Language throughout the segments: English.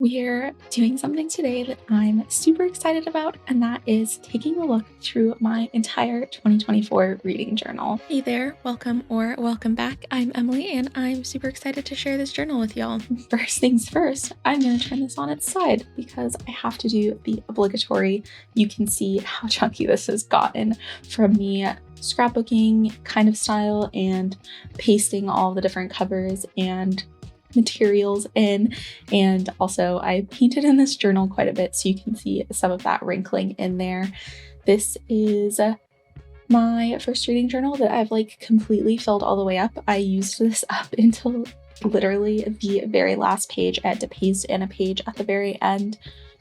We're doing something today that I'm super excited about, and that is taking a look through my entire 2024 reading journal. Hey there, welcome or welcome back. I'm Emily, and I'm super excited to share this journal with y'all. First things first, I'm going to turn this on its side because I have to do the obligatory. You can see how chunky this has gotten from me scrapbooking kind of style and pasting all the different covers and materials in, and also I painted in this journal quite a bit, so you can see some of that wrinkling in there. This is my first reading journal that I've completely filled all the way up. I used this up until literally the very last page. I had to paste in a page at the very end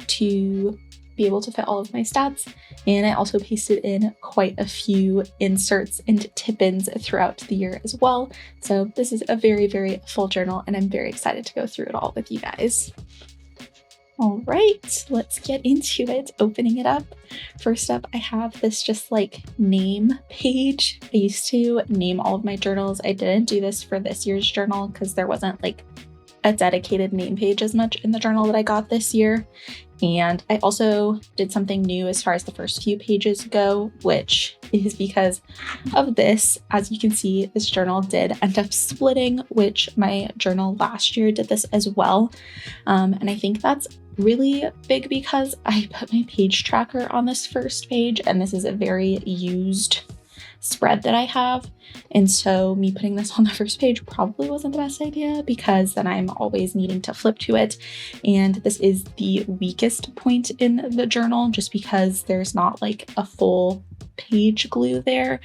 to be able to fit all of my stats, and I also pasted in quite a few inserts and tip-ins throughout the year as well. So this is a very, very full journal, and I'm very excited to go through it all with you guys. All right, let's get into it. Opening it up. First up, I have this just name page. I used to name all of my journals. I didn't do this for this year's journal because there wasn't a dedicated name page as much in the journal that I got this year. And I also did something new as far as the first few pages go, which is because of this. As you can see, this journal did end up splitting, which my journal last year did this as well. And I think that's really big because I put my page tracker on this first page, and this is a very used spread that I have. And so me putting this on the first page probably wasn't the best idea because then I'm always needing to flip to it. And this is the weakest point in the journal just because there's not a full page glue there.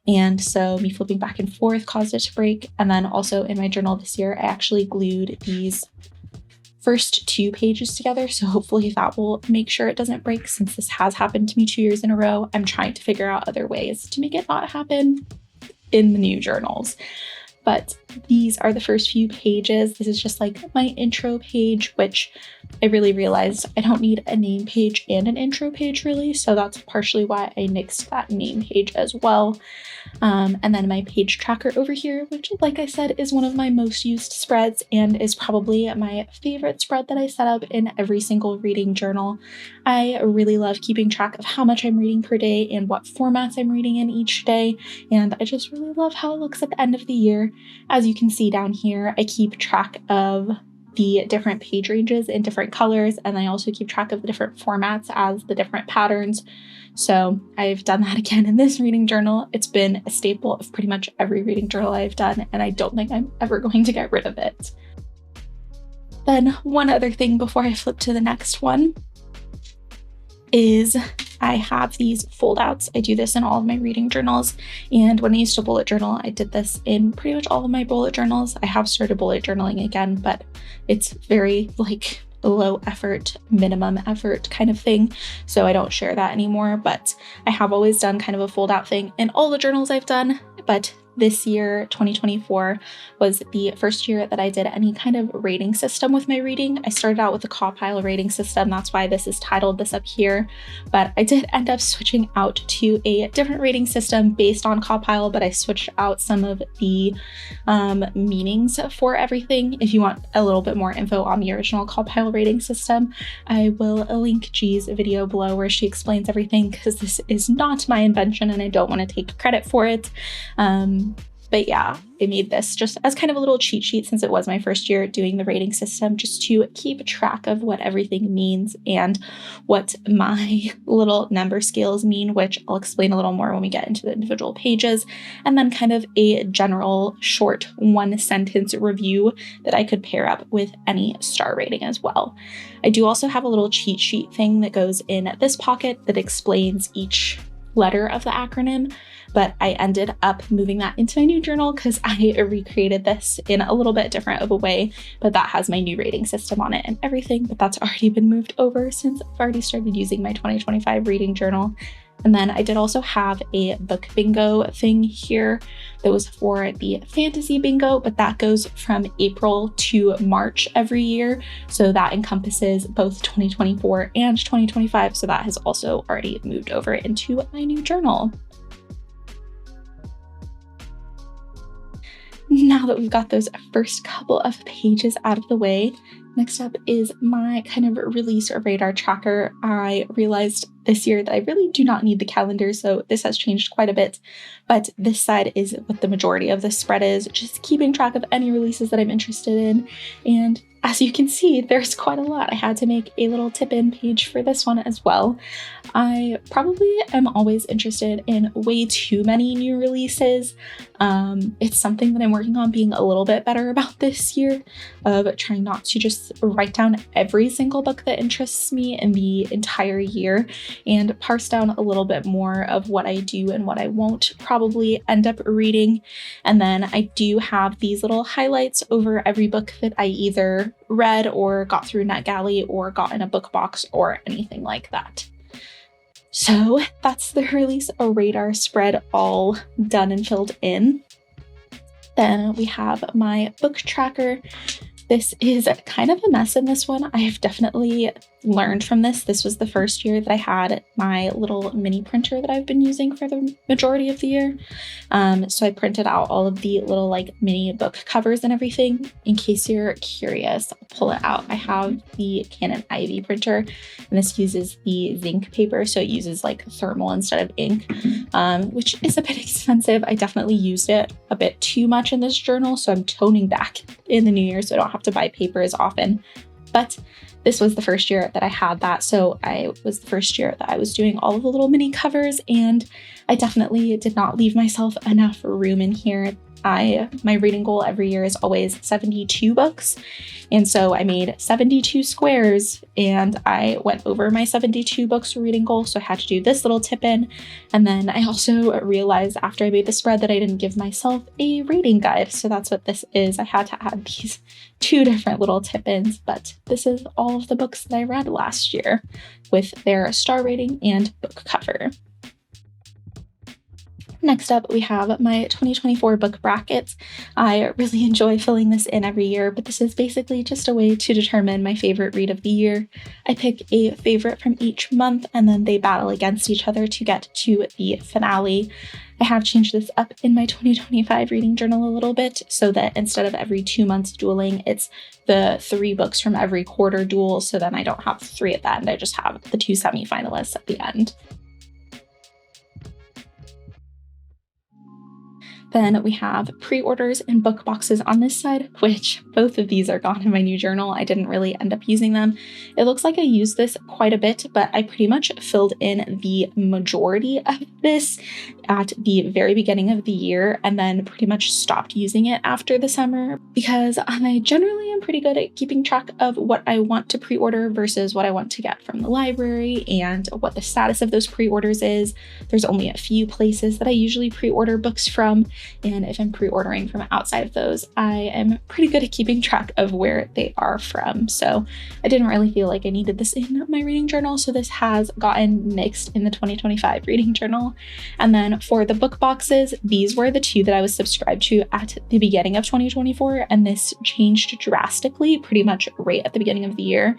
And so me flipping back and forth caused it to break. And then also in my journal this year, I actually glued these first two pages together, so hopefully that will make sure it doesn't break. Since this has happened to me 2 years in a row, I'm trying to figure out other ways to make it not happen in the new journals. But these are the first few pages. This is just my intro page, which I really realized I don't need a name page and an intro page really, so that's partially why I nixed that name page as well. And then my page tracker over here, which like I said is one of my most used spreads and is probably my favorite spread that I set up in every single reading journal. I really love keeping track of how much I'm reading per day and what formats I'm reading in each day, and I just really love how it looks at the end of the year. As you can see down here, I keep track of the different page ranges in different colors, and I also keep track of the different formats as the different patterns. So I've done that again in this reading journal. It's been a staple of pretty much every reading journal I've done, and I don't think I'm ever going to get rid of it. Then one other thing before I flip to the next one is I have these foldouts. I do this in all of my reading journals, and when I used to bullet journal, I did this in pretty much all of my bullet journals. I have started bullet journaling again, but it's very low effort, minimum effort kind of thing, so I don't share that anymore. But I have always done kind of a fold out thing in all the journals I've done, but this year, 2024, was the first year that I did any kind of rating system with my reading. I started out with a compile rating system. That's why this is titled this up here. But I did end up switching out to a different rating system based on compile, but I switched out some of the meanings for everything. If you want a little bit more info on the original compile rating system, I will link G's video below where she explains everything, because this is not my invention and I don't want to take credit for it. But yeah, I made this just as kind of a little cheat sheet since it was my first year doing the rating system, just to keep track of what everything means and what my little number scales mean, which I'll explain a little more when we get into the individual pages, and then kind of a general short 1-sentence review that I could pair up with any star rating as well. I do also have a little cheat sheet thing that goes in this pocket that explains each letter of the acronym, but I ended up moving that into my new journal because I recreated this in a little bit different of a way, but that has my new rating system on it and everything, but that's already been moved over since I've already started using my 2025 reading journal. And then I did also have a book bingo thing here that was for the fantasy bingo, but that goes from April to March every year. So that encompasses both 2024 and 2025. So that has also already moved over into my new journal. Now that we've got those first couple of pages out of the way, Next up is my kind of release or radar tracker. I realized this year that I really do not need the calendar, so this has changed quite a bit. But this side is what the majority of this spread is, just keeping track of any releases that I'm interested in. And as you can see, there's quite a lot. I had to make a little tip-in page for this one as well. I probably am always interested in way too many new releases. It's something that I'm working on being a little bit better about this year, of trying not to just write down every single book that interests me in the entire year and parse down a little bit more of what I do and what I won't probably end up reading. And then I do have these little highlights over every book that I either read or got through NetGalley or got in a book box or anything like that. So that's the release radar spread all done and filled in. Then we have my book tracker. This is kind of a mess in this one. I've definitely learned from this. This was the first year that I had my little mini printer that I've been using for the majority of the year. So I printed out all of the little like mini book covers and everything. In case you're curious, I'll pull it out. I have the Canon Ivy printer, and this uses the zinc paper. So it uses like thermal instead of ink, which is a bit expensive. I definitely used it a bit too much in this journal. So I'm toning back in the new year so I don't have to buy paper as often. But this was the first year that I had that. So I was the first year that I was doing all of the little mini covers, and I definitely did not leave myself enough room in here. My reading goal every year is always 72 books. And so I made 72 squares and I went over my 72 books reading goal. So I had to do this little tip in. And then I also realized after I made the spread that I didn't give myself a reading guide. So that's what this is. I had to add these 2 different little tip ins, but this is all of the books that I read last year with their star rating and book cover. Next up, we have my 2024 book brackets. I really enjoy filling this in every year, but this is basically just a way to determine my favorite read of the year. I pick a favorite from each month, and then they battle against each other to get to the finale. I have changed this up in my 2025 reading journal a little bit so that instead of every 2 months dueling, it's the 3 books from every quarter duel. So then I don't have 3 at the end. I just have the 2 semifinalists at the end. Then we have pre-orders and book boxes on this side, which both of these are gone in my new journal. I didn't really end up using them. It looks like I used this quite a bit, but I pretty much filled in the majority of this at the very beginning of the year and then pretty much stopped using it after the summer because I generally am pretty good at keeping track of what I want to pre-order versus what I want to get from the library and what the status of those pre-orders is. There's only a few places that I usually pre-order books from. And if I'm pre-ordering from outside of those, I am pretty good at keeping track of where they are from. So I didn't really feel like I needed this in my reading journal. So this has gotten mixed in the 2025 reading journal. And then for the book boxes, these were the 2 that I was subscribed to at the beginning of 2024. And this changed drastically pretty much right at the beginning of the year.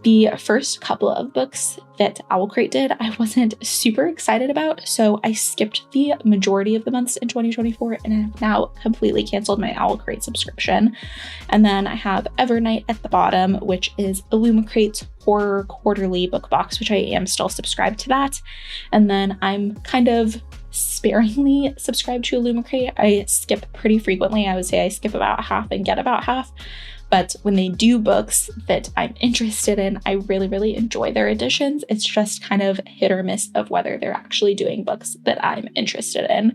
The first couple of books that Owl Crate did, I wasn't super excited about, so I skipped the majority of the months in 2024 and have now completely canceled my Owl Crate subscription. And then I have Evernight at the bottom, which is Illumicrate's horror quarterly book box, which I am still subscribed to that. And then I'm kind of sparingly subscribed to Illumicrate. I skip pretty frequently. I would say I skip about half and get about half. But when they do books that I'm interested in, I really, really enjoy their editions. It's just kind of hit or miss of whether they're actually doing books that I'm interested in.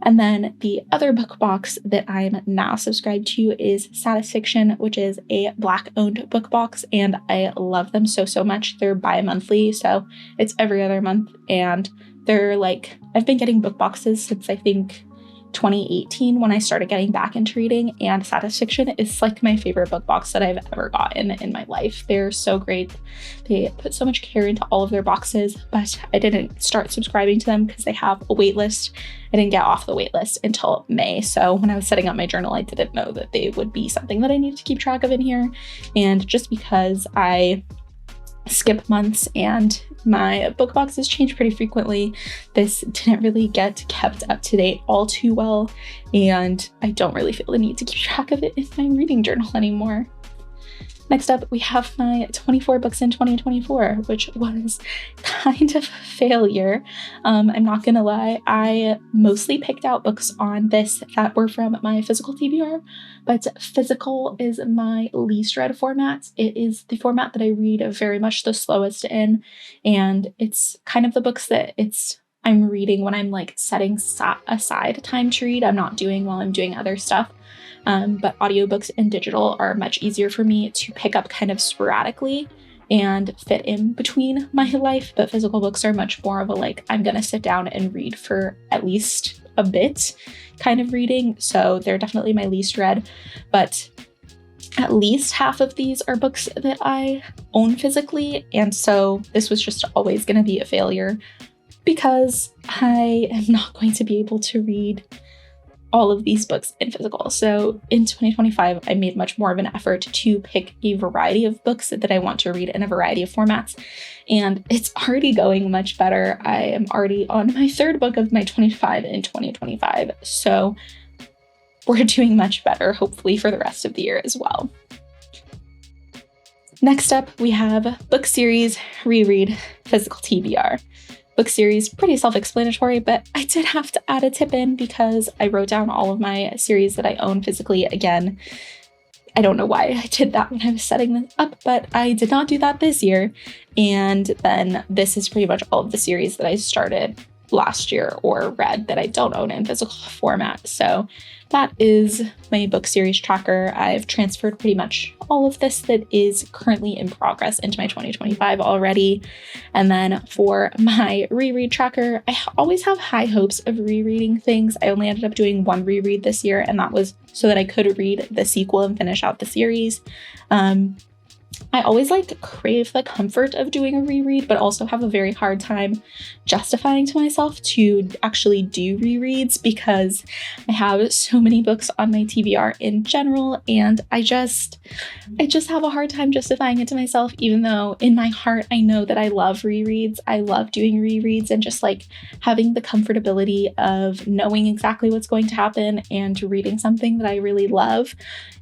And then the other book box that I'm now subscribed to is Satis Fiction, which is a Black-owned book box, and I love them so, so much. They're bi-monthly, so it's every other month, and they're like, I've been getting book boxes since I think 2018 when I started getting back into reading, and Satis Fiction is like my favorite book box that I've ever gotten in my life. They're so great. They put so much care into all of their boxes, but I didn't start subscribing to them because they have a wait list. I didn't get off the wait list until May. So when I was setting up my journal, I didn't know that they would be something that I needed to keep track of in here. And just because I skip months and my book boxes change pretty frequently, this didn't really get kept up to date all too well, and I don't really feel the need to keep track of it in my reading journal anymore. Next up, we have my 24 books in 2024, which was kind of a failure. I'm not gonna lie, I mostly picked out books on this that were from my physical TBR, but physical is my least read format. It is the format that I read very much the slowest in, and it's kind of the books that I'm reading when I'm like setting aside time to read. I'm not doing while I'm doing other stuff. But audiobooks and digital are much easier for me to pick up kind of sporadically and fit in between my life. But physical books are much more of a like, I'm going to sit down and read for at least a bit kind of reading. So they're definitely my least read. But at least half of these are books that I own physically. And so this was just always going to be a failure because I am not going to be able to read all of these books in physical. So in 2025, I made much more of an effort to pick a variety of books that I want to read in a variety of formats. And it's already going much better. I am already on my third book of my 25 in 2025. So we're doing much better, hopefully for the rest of the year as well. Next up, we have book series, reread, physical TBR. Book series, pretty self-explanatory, but I did have to add a tip in because I wrote down all of my series that I own physically again. I don't know why I did that when I was setting this up, but I did not do that this year. And then this is pretty much all of the series that I started last year or read that I don't own in physical format. So that is my book series tracker. I've transferred pretty much all of this that is currently in progress into my 2025 already. And then for my reread tracker, I always have high hopes of rereading things. I only ended up doing one reread this year, and that was so that I could read the sequel and finish out the series. I always crave the comfort of doing a reread, but also have a very hard time justifying to myself to actually do rereads because I have so many books on my TBR in general, and I just have a hard time justifying it to myself, even though in my heart I know that I love rereads. I love doing rereads and just having the comfortability of knowing exactly what's going to happen and reading something that I really love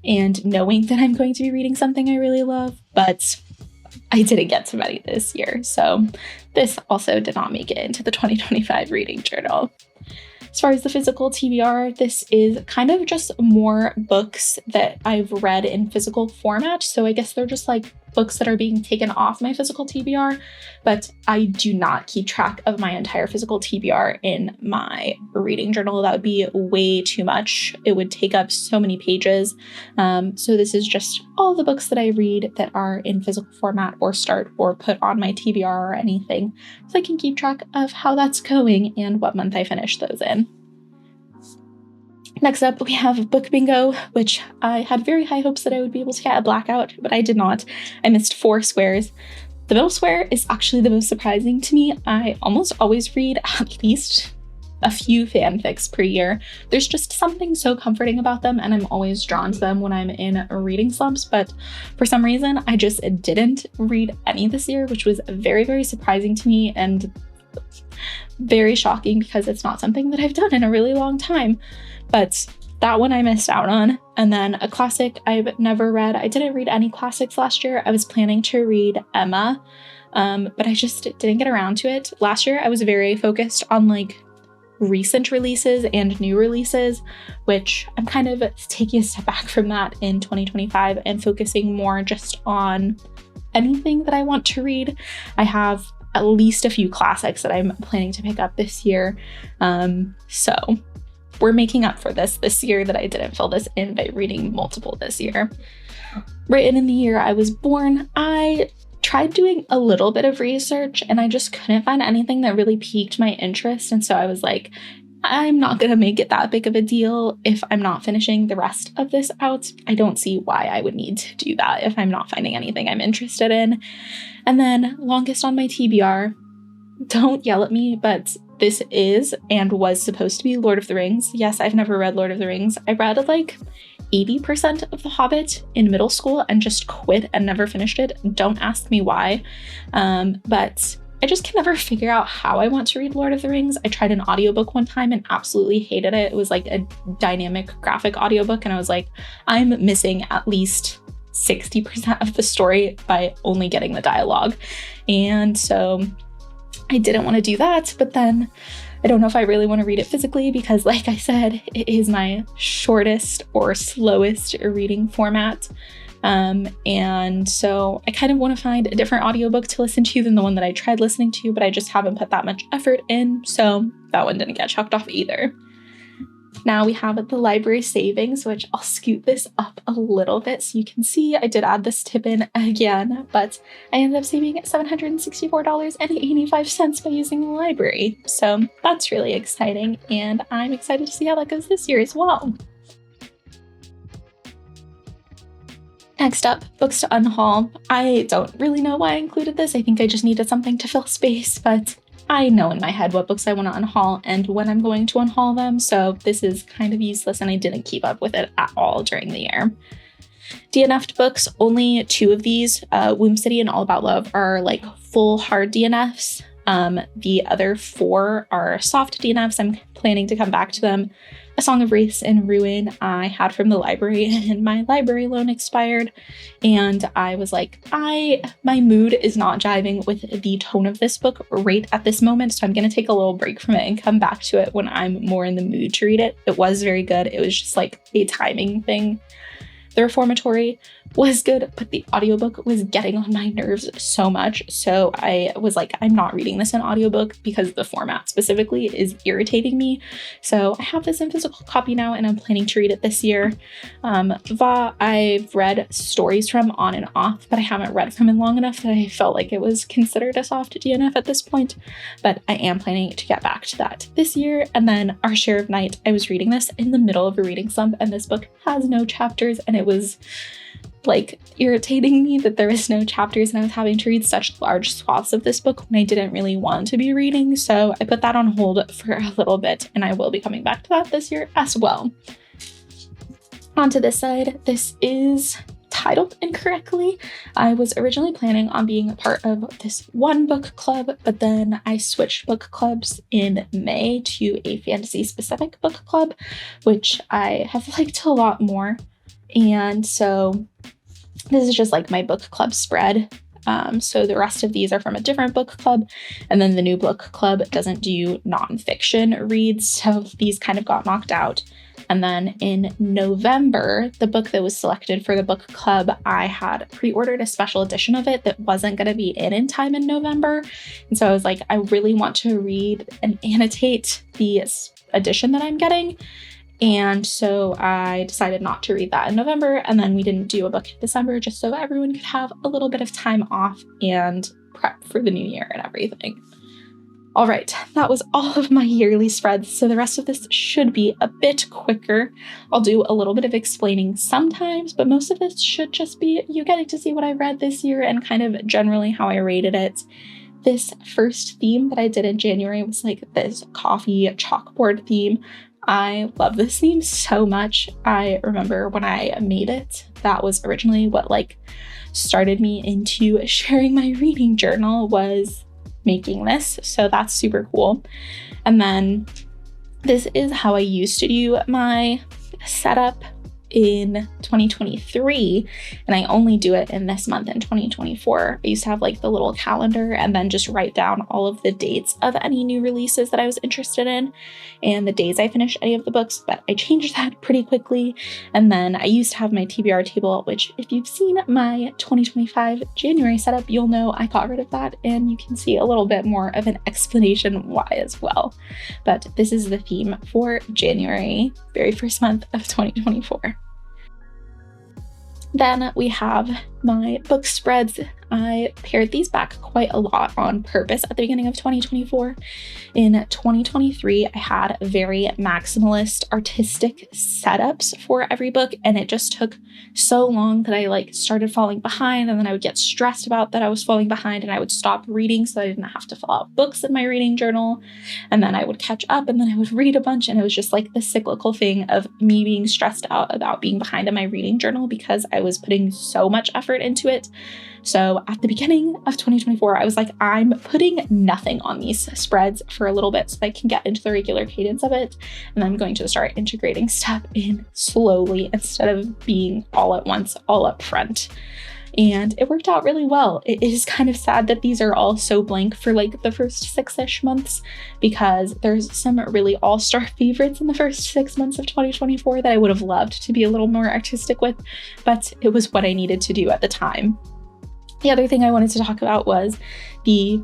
and knowing that I'm going to be reading something I really love. But I didn't get to many this year, so this also did not make it into the 2025 reading journal. As far as the physical TBR, this is kind of just more books that I've read in physical format. So I guess they're just books that are being taken off my physical TBR, but I do not keep track of my entire physical TBR in my reading journal. That would be way too much. It would take up so many pages. So this is just all the books that I read that are in physical format or start or put on my TBR or anything, so I can keep track of how that's going and what month I finish those in. Next up, we have book bingo, which I had very high hopes that I would be able to get a blackout, but I did not. I missed 4 squares. The middle square is actually the most surprising to me. I almost always read at least a few fanfics per year. There's just something so comforting about them, and I'm always drawn to them when I'm in reading slumps, but for some reason, I just didn't read any this year, which was very, very surprising to me and very shocking because it's not something that I've done in a really long time. But that one I missed out on. And then a classic I've never read. I didn't read any classics last year. I was planning to read Emma, but I just didn't get around to it. Last year, I was very focused on recent releases and new releases, which I'm kind of taking a step back from that in 2025 and focusing more just on anything that I want to read. I have at least a few classics that I'm planning to pick up this year. So we're making up for this year that I didn't fill this in by reading multiple this year. Written in the year I was born, I tried doing a little bit of research and I just couldn't find anything that really piqued my interest. And so I was like, I'm not going to make it that big of a deal if I'm not finishing the rest of this out. I don't see why I would need to do that if I'm not finding anything I'm interested in. And then longest on my TBR, don't yell at me, but this is and was supposed to be Lord of the Rings. Yes, I've never read Lord of the Rings. I read 80% of The Hobbit in middle school and just quit and never finished it. Don't ask me why. But I just can never figure out how I want to read Lord of the Rings. I tried an audiobook one time and absolutely hated it. It was a dynamic graphic audiobook. And I was like, I'm missing at least 60% of the story by only getting the dialogue. And so I didn't want to do that, but then I don't know if I really want to read it physically because, like I said, it is my shortest or slowest reading format. And so I kind of want to find a different audiobook to listen to than the one that I tried listening to, but I just haven't put that much effort in. So that one didn't get chucked off either. Now we have the library savings, which I'll scoot this up a little bit so you can see I did add this tip in again, but I ended up saving $764.85 by using the library. So that's really exciting, and I'm excited to see how that goes this year as well. Next up, books to unhaul. I don't really know why I included this. I think I just needed something to fill space, but I know in my head what books I want to unhaul and when I'm going to unhaul them, so this is kind of useless and I didn't keep up with it at all during the year. DNF'd books, only 2 of these, Womb City and All About Love, are like full hard DNFs. The other 4 are soft DNFs. I'm planning to come back to them. A Song of Wraiths and Ruin I had from the library, and my library loan expired, and I was like, my mood is not jiving with the tone of this book right at this moment, so I'm gonna take a little break from it and come back to it when I'm more in the mood to read it. It was very good. It was just like a timing thing. The Reformatory was good, but the audiobook was getting on my nerves so much. So I was like, I'm not reading this in audiobook because the format specifically is irritating me. So I have this in physical copy now and I'm planning to read it this year. Va, I've read stories from on and off, but I haven't read from in long enough that I felt like it was considered a soft DNF at this point. But I am planning to get back to that this year. And then Our Share of Night, I was reading this in the middle of a reading slump, and this book has no chapters, and it was like irritating me that there was no chapters and I was having to read such large swaths of this book when I didn't really want to be reading. So I put that on hold for a little bit, and I will be coming back to that this year as well. Onto this side, this is titled incorrectly. I was originally planning on being a part of this one book club, but then I switched book clubs in May to a fantasy specific book club, which I have liked a lot more. And so this is just like my book club spread. So the rest of these are from a different book club, and then the new book club doesn't do nonfiction reads, so these kind of got knocked out. And then in November, the book that was selected for the book club, I had pre-ordered a special edition of it that wasn't going to be in time in November. And so I was like, I really want to read and annotate the edition that I'm getting. And so I decided not to read that in November, and then we didn't do a book in December just so everyone could have a little bit of time off and prep for the new year and everything. All right, that was all of my yearly spreads, so the rest of this should be a bit quicker. I'll do a little bit of explaining sometimes, but most of this should just be you getting to see what I read this year and kind of generally how I rated it. This first theme that I did in January was like this coffee chalkboard theme. I love this theme so much. I remember when I made it, that was originally what like started me into sharing my reading journal, was making this. So that's super cool. And then this is how I used to do my setup in 2023, and I only do it in this month in 2024. I used to have like the little calendar and then just write down all of the dates of any new releases that I was interested in and the days I finished any of the books, but I changed that pretty quickly. And then I used to have my TBR table, which if you've seen my 2025 January setup, you'll know I got rid of that, and you can see a little bit more of an explanation why as well. But this is the theme for January, very first month of 2024. Then we have my book spreads. I pared these back quite a lot on purpose at the beginning of 2024. In 2023, I had very maximalist artistic setups for every book, and it just took so long that I like started falling behind, and then I would get stressed about that I was falling behind, and I would stop reading so I didn't have to fill out books in my reading journal, and then I would catch up, and then I would read a bunch, and it was just like the cyclical thing of me being stressed out about being behind in my reading journal because I was putting so much effort effort into it. So at the beginning of 2024, I was like, I'm putting nothing on these spreads for a little bit so I can get into the regular cadence of it. And I'm going to start integrating stuff in slowly instead of being all at once, all up front. And it worked out really well. It is kind of sad that these are all so blank for like the first 6-ish months, because there's some really all-star favorites in the first 6 months of 2024 that I would have loved to be a little more artistic with, but it was what I needed to do at the time. The other thing I wanted to talk about was the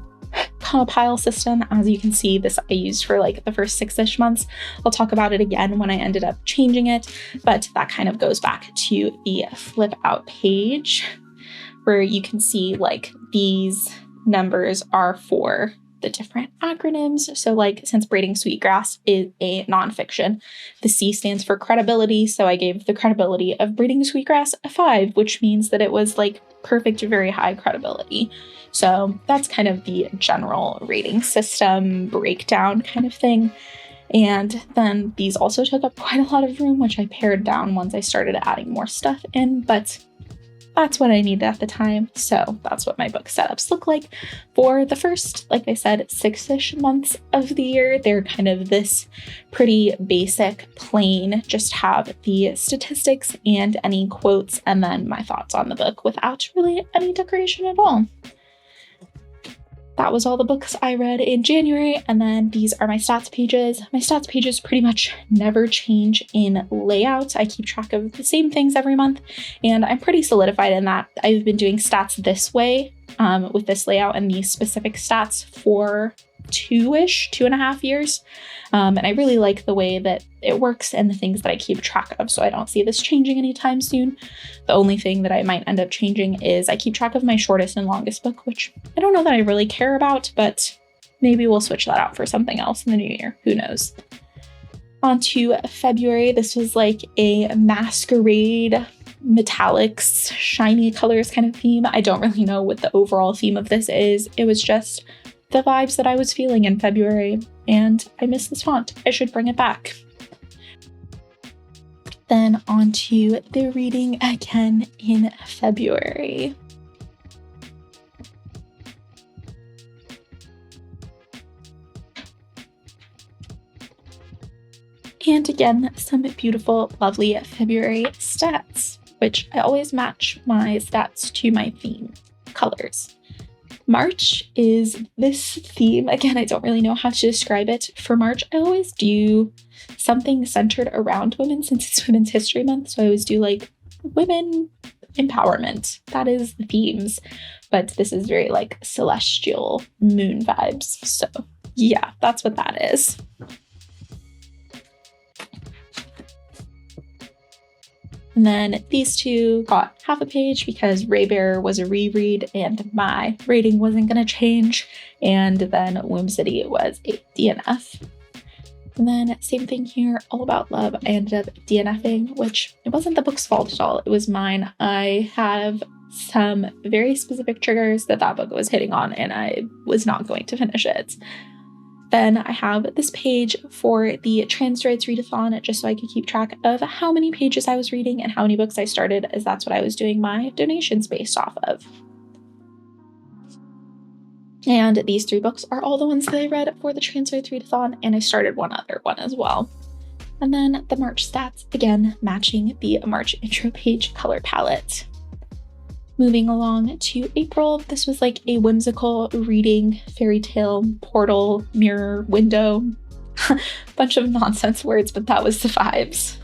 compile system. As you can see, this I used for like the first 6-ish months. I'll talk about it again when I ended up changing it, but that kind of goes back to the flip out page where you can see like these numbers are for the different acronyms. So like, since Braiding Sweetgrass is a nonfiction, the C stands for credibility. So I gave the credibility of Braiding Sweetgrass a 5, which means that it was like perfect, very high credibility. So that's kind of the general rating system breakdown kind of thing. And then these also took up quite a lot of room, which I pared down once I started adding more stuff in, but that's what I needed at the time. So that's what my book setups look like for the first, like I said, 6-ish months of the year. They're kind of this pretty basic, plain, just have the statistics and any quotes and then my thoughts on the book without really any decoration at all. That was all the books I read in January, and then these are my stats pages. My stats pages pretty much never change in layout. I keep track of the same things every month, and I'm pretty solidified in that. I've been doing stats this way, with this layout and these specific stats for 2.5 years. And I really like the way that it works and the things that I keep track of, so I don't see this changing anytime soon. The only thing that I might end up changing is I keep track of my shortest and longest book, which I don't know that I really care about, but maybe we'll switch that out for something else in the new year. Who knows? On to February. This was like a masquerade, metallics, shiny colors kind of theme. I don't really know what the overall theme of this is. It was just the vibes that I was feeling in February, and I miss this font. I should bring it back. Then on to the reading again in February. And again, some beautiful, lovely February stats, which I always match my stats to my theme colors. March is this theme. Again, I don't really know how to describe it. For March, I always do something centered around women since it's Women's History Month. So I always do like women empowerment. That is the themes. But this is very like celestial moon vibes. So yeah, that's what that is. And then these two got half a page because Ray Bear was a reread and my rating wasn't going to change. And then Womb City was a DNF. And then same thing here, All About Love. I ended up DNFing, which it wasn't the book's fault at all. It was mine. I have some very specific triggers that book was hitting on, and I was not going to finish it. Then I have this page for the Transdroids Readathon, just so I could keep track of how many pages I was reading and how many books I started, as that's what I was doing my donations based off of. And these 3 books are all the ones that I read for the Transdroids Readathon, and I started one other one as well. And then the March stats, again, matching the March intro page color palette. Moving along to April, this was like a whimsical reading, fairy tale, portal, mirror, window, bunch of nonsense words, but that was the vibes.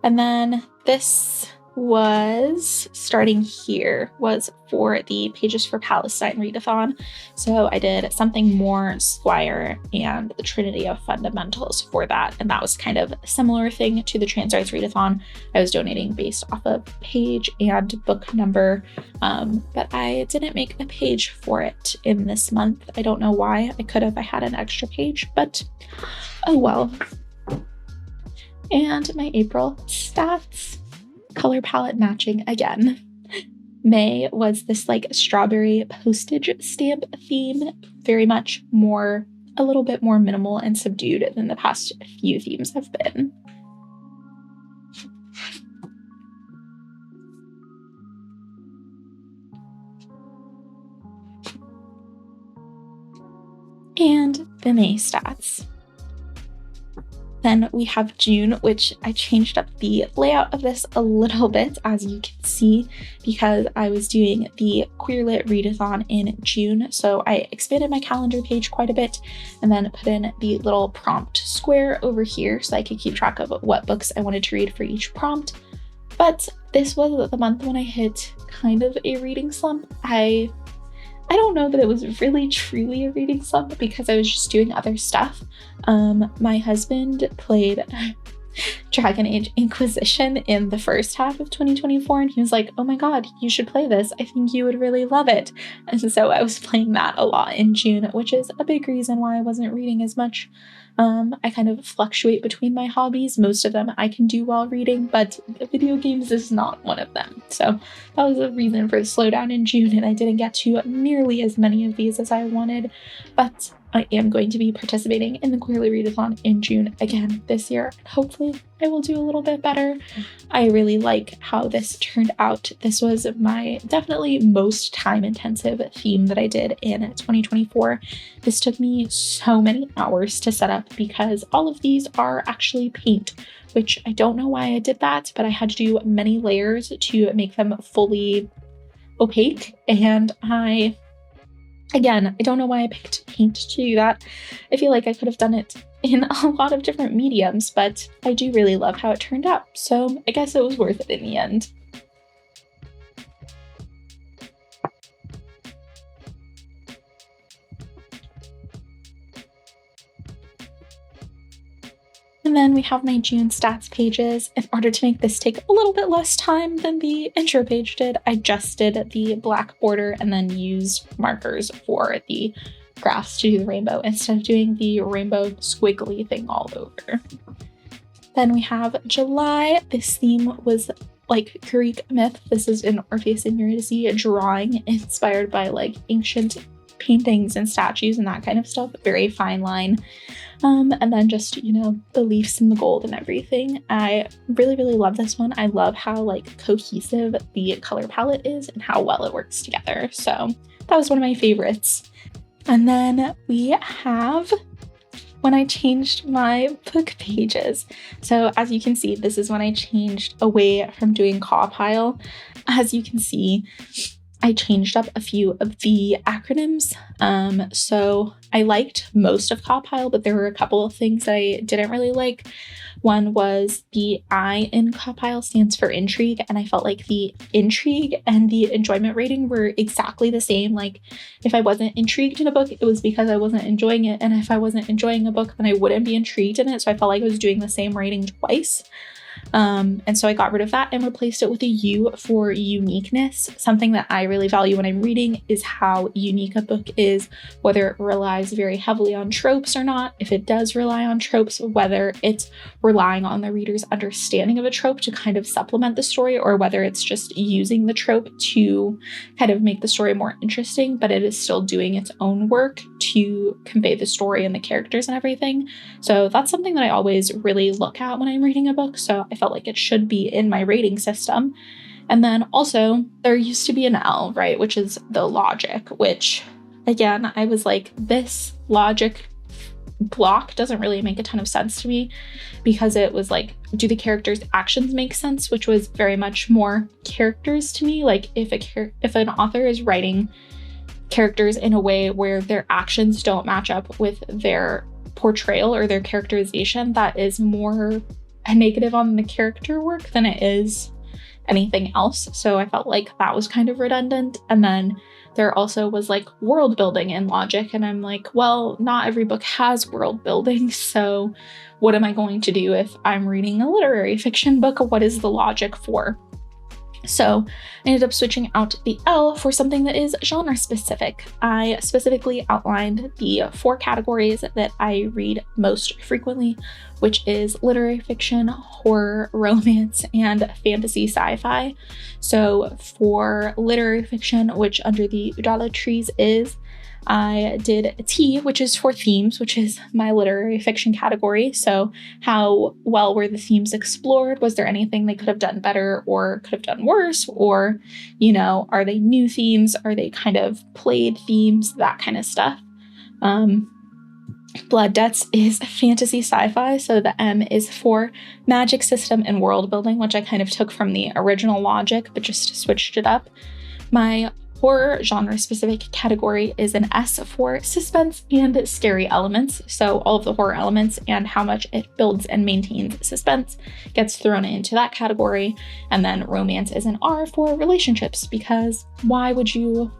And then this was, starting here, was for the Pages for Palestine readathon. So I did something more Squire and the Trinity of Fundamentals for that. And that was kind of a similar thing to the Transdroids readathon. I was donating based off of page and book number, but I didn't make a page for it in this month. I don't know why. I could have, I had an extra page, but oh well. And my April stats, color palette matching again. May was this like strawberry postage stamp theme, very much more, a little bit more minimal and subdued than the past few themes have been. And the May stats. Then we have June, which I changed up the layout of this a little bit, as you can see, because I was doing the Queer Lit Readathon in June. So I expanded my calendar page quite a bit and then put in the little prompt square over here so I could keep track of what books I wanted to read for each prompt. But this was the month when I hit kind of a reading slump. I don't know that it was really truly a reading slump because I was just doing other stuff. My husband played Dragon Age Inquisition in the first half of 2024, and he was like, oh my god, you should play this. I think you would really love it. And so I was playing that a lot in June, which is a big reason why I wasn't reading as much. I kind of fluctuate between my hobbies. Most of them I can do while reading, but video games is not one of them. So that was a reason for the slowdown in June, and I didn't get to nearly as many of these as I wanted, but I am going to be participating in the Queerly Readathon in June again this year. Hopefully I will do a little bit better. I really like how this turned out. This was my definitely most time-intensive theme that I did in 2024. This took me so many hours to set up because all of these are actually paint, which I don't know why I did that, but I had to do many layers to make them fully opaque, and Again, I don't know why I picked paint to do that. I feel like I could have done it in a lot of different mediums, but I do really love how it turned out. So I guess it was worth it in the end. And then we have my June stats pages. In order to make this take a little bit less time than the intro page did, I just did the black border and then used markers for the graphs to do the rainbow instead of doing the rainbow squiggly thing all over. Then we have July. This theme was like Greek myth. This is an Orpheus and Eurydice drawing inspired by like ancient paintings and statues and that kind of stuff. Very fine line. And then just, you know, the leaves and the gold and everything. I really, really love this one. I love how like cohesive the color palette is and how well it works together. So that was one of my favorites. And then we have when I changed my book pages. So as you can see, this is when I changed away from doing compile. As you can see, I changed up a few of the acronyms. So I liked most of compile, but there were a couple of things that I didn't really like. One was the I in compile stands for intrigue, and I felt like the intrigue and the enjoyment rating were exactly the same. Like if I wasn't intrigued in a book, it was because I wasn't enjoying it. And if I wasn't enjoying a book, then I wouldn't be intrigued in it. So I felt like I was doing the same rating twice. And so I got rid of that and replaced it with a U for uniqueness. Something that I really value when I'm reading is how unique a book is, whether it relies very heavily on tropes or not. If it does rely on tropes, whether it's relying on the reader's understanding of a trope to kind of supplement the story, or whether it's just using the trope to kind of make the story more interesting, but it is still doing its own work to convey the story and the characters and everything. So that's something that I always really look at when I'm reading a book. So I felt like it should be in my rating system. And then also there used to be an L, right, which is the logic, which again, I was like, this logic block doesn't really make a ton of sense to me, because it was like, do the characters' actions make sense, which was very much more characters to me. Like if an author is writing characters in a way where their actions don't match up with their portrayal or their characterization, that is more a negative on the character work than it is anything else. So I felt like that was kind of redundant. And then there also was like world building and logic, and I'm like, well, not every book has world building, so what am I going to do if I'm reading a literary fiction book? What is the logic for? So I ended up switching out the L for something that is genre specific. I specifically outlined the 4 categories that I read most frequently, which is literary fiction, horror, romance, and fantasy sci-fi. So for literary fiction, which under the Udala trees is, I did T, which is for themes, which is my literary fiction category. So how well were the themes explored? Was there anything they could have done better or could have done worse? Or, are they new themes? Are they kind of played themes? That kind of stuff. Blood Debts is fantasy sci-fi, so the M is for magic system and world building, which I kind of took from the original logic, but just switched it up. My horror genre specific category is an S for suspense and scary elements. So all of the horror elements and how much it builds and maintains suspense gets thrown into that category. And then romance is an R for relationships, because why would you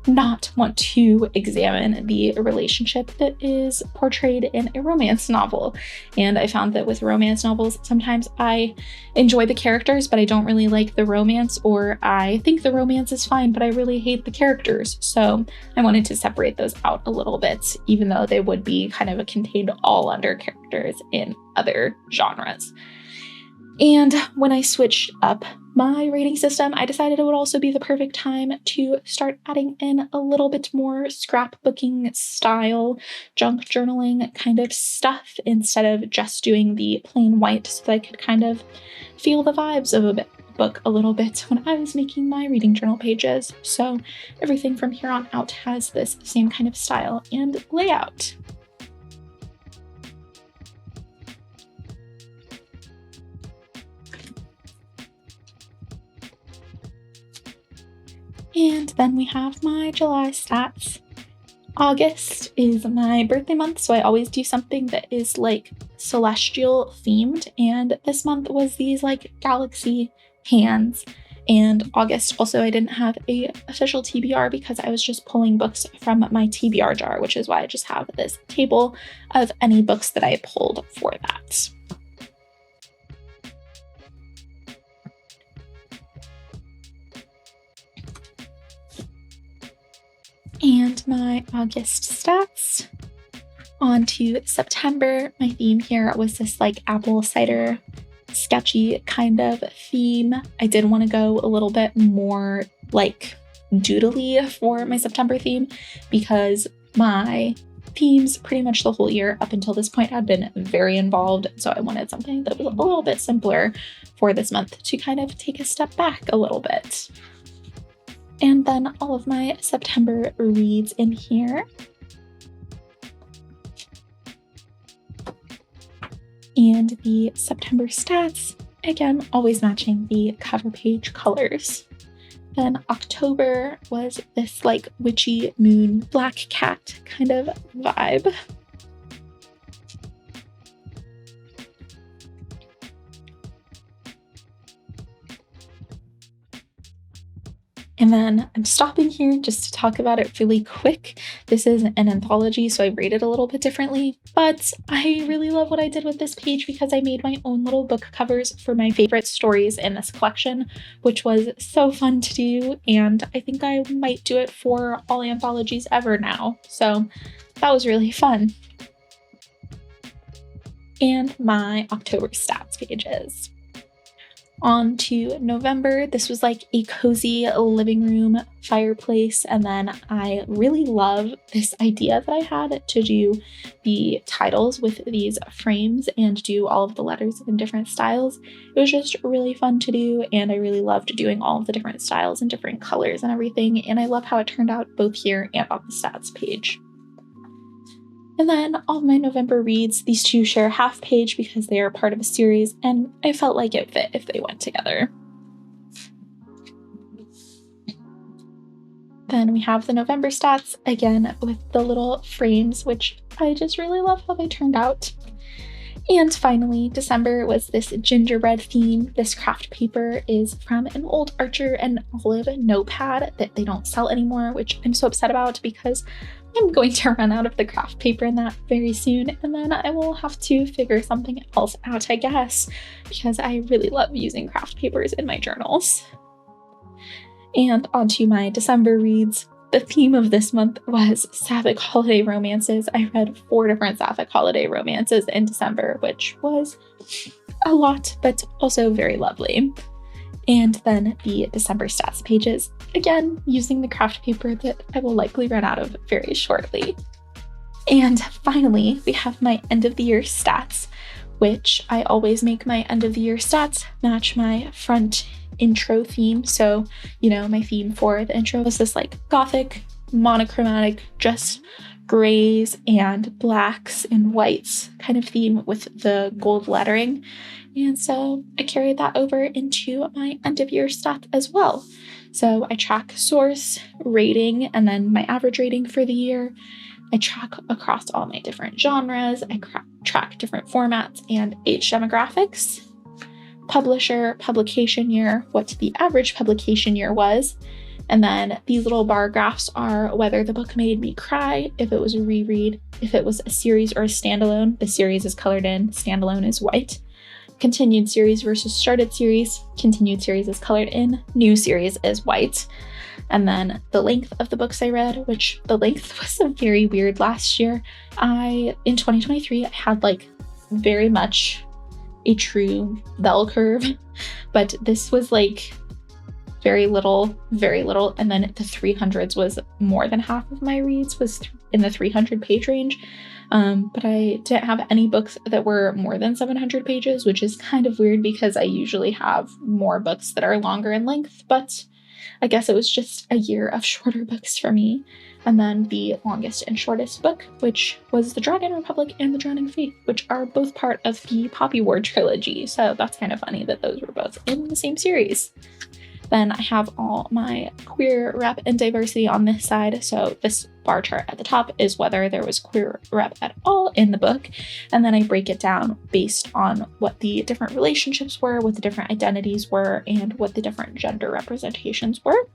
not want to examine the relationship that is portrayed in a romance novel? And I found that with romance novels, sometimes I enjoy the characters, but I don't really like the romance, or I think the romance is fine, but I really hate the characters. So I wanted to separate those out a little bit, even though they would be kind of contained all under characters in other genres. And when I switched up my rating system, I decided it would also be the perfect time to start adding in a little bit more scrapbooking style, junk journaling kind of stuff, instead of just doing the plain white, so that I could kind of feel the vibes of a book a little bit when I was making my reading journal pages. So everything from here on out has this same kind of style and layout. And then we have my July stats. August is my birthday month, so I always do something that is like celestial themed. And this month was these like galaxy hands. And August also, I didn't have a official TBR because I was just pulling books from my TBR jar, which is why I just have this table of any books that I pulled for that. And my August stats. On to September. My theme here was this like apple cider sketchy kind of theme. I did want to go a little bit more like doodly for my September theme, because my themes pretty much the whole year up until this point had been very involved. So I wanted something that was a little bit simpler for this month to kind of take a step back a little bit. And then all of my September reads in here. And the September stats, again, always matching the cover page colors. Then October was this like witchy moon, black cat kind of vibe. And then I'm stopping here just to talk about it really quick. This is an anthology, so I rate it a little bit differently, but I really love what I did with this page because I made my own little book covers for my favorite stories in this collection, which was so fun to do, and I think I might do it for all anthologies ever now. So that was really fun. And my October stats pages. On to November. This was like a cozy living room fireplace, and then I really love this idea that I had to do the titles with these frames and do all of the letters in different styles. It was just really fun to do, and I really loved doing all of the different styles and different colors and everything, and I love how it turned out both here and on the stats page. And then all of my November reads, these two share a half page because they are part of a series, and I felt like it fit if they went together. Then we have the November stats, again with the little frames, which I just really love how they turned out. And finally, December was this gingerbread theme. This craft paper is from an old Archer and Olive notepad that they don't sell anymore, which I'm so upset about because I'm going to run out of the craft paper in that very soon, and then I will have to figure something else out, I guess, because I really love using craft papers in my journals. And onto my December reads. The theme of this month was Sapphic holiday romances. I read 4 different Sapphic holiday romances in December, which was a lot, but also very lovely. And then the December stats pages, again, using the craft paper that I will likely run out of very shortly. And finally, we have my end of the year stats, which I always make my end of the year stats match my front intro theme. So, my theme for the intro was this like gothic, monochromatic, just grays and blacks and whites kind of theme with the gold lettering. And so I carried that over into my end of year stats as well. So I track source, rating, and then my average rating for the year. I track across all my different genres. I track different formats and age demographics. Publisher, publication year, what the average publication year was. And then these little bar graphs are whether the book made me cry, if it was a reread, if it was a series or a standalone. The series is colored in, standalone is white. Continued series versus started series. Continued series is colored in, new series is white. And then the length of the books I read, which the length was very weird last year. In 2023, I had very much a true bell curve, but this was very little. And then the 300s was more than half of my reads was in the 300 page range. But I didn't have any books that were more than 700 pages, which is kind of weird because I usually have more books that are longer in length, but I guess it was just a year of shorter books for me. And then the longest and shortest book, which was The Dragon Republic and The Drowning Faith, which are both part of the Poppy War trilogy. So that's kind of funny that those were both in the same series. Then I have all my queer rep and diversity on this side. So this bar chart at the top is whether there was queer rep at all in the book. And then I break it down based on what the different relationships were, what the different identities were, and what the different gender representations were.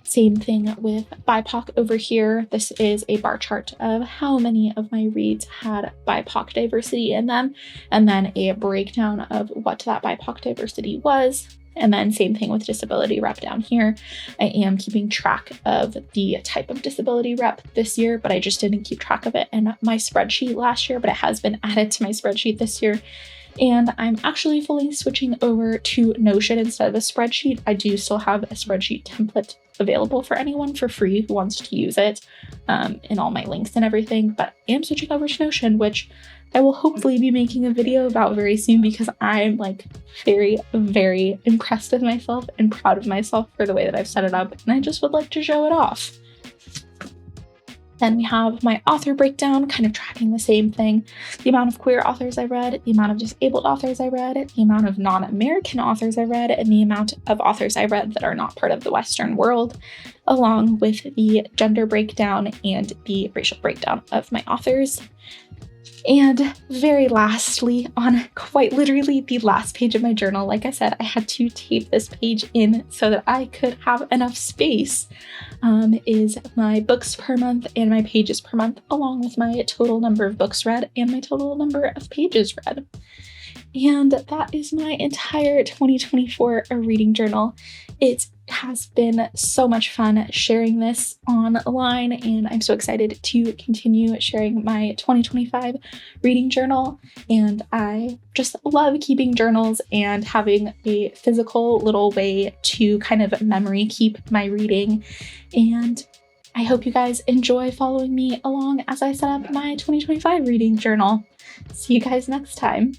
Same thing with BIPOC over here. This is a bar chart of how many of my reads had BIPOC diversity in them, and then a breakdown of what that BIPOC diversity was. And then same thing with disability rep down here. I am keeping track of the type of disability rep this year, but I just didn't keep track of it in my spreadsheet last year, but it has been added to my spreadsheet this year. And I'm actually fully switching over to Notion instead of a spreadsheet. I do still have a spreadsheet template available for anyone for free who wants to use it, in all my links and everything, but I am switching over to Notion, which I will hopefully be making a video about very soon because I'm very, very impressed with myself and proud of myself for the way that I've set it up, and I just would like to show it off. Then we have my author breakdown, kind of tracking the same thing. The amount of queer authors I read, the amount of disabled authors I read, the amount of non-American authors I read, and the amount of authors I read that are not part of the Western world, along with the gender breakdown and the racial breakdown of my authors. And very lastly, on quite literally the last page of my journal, like I said, I had to tape this page in so that I could have enough space, is my books per month and my pages per month, along with my total number of books read and my total number of pages read. And that is my entire 2024 reading journal. It has been so much fun sharing this online, and I'm so excited to continue sharing my 2025 reading journal. And I just love keeping journals and having a physical little way to kind of memory keep my reading. And I hope you guys enjoy following me along as I set up my 2025 reading journal. See you guys next time.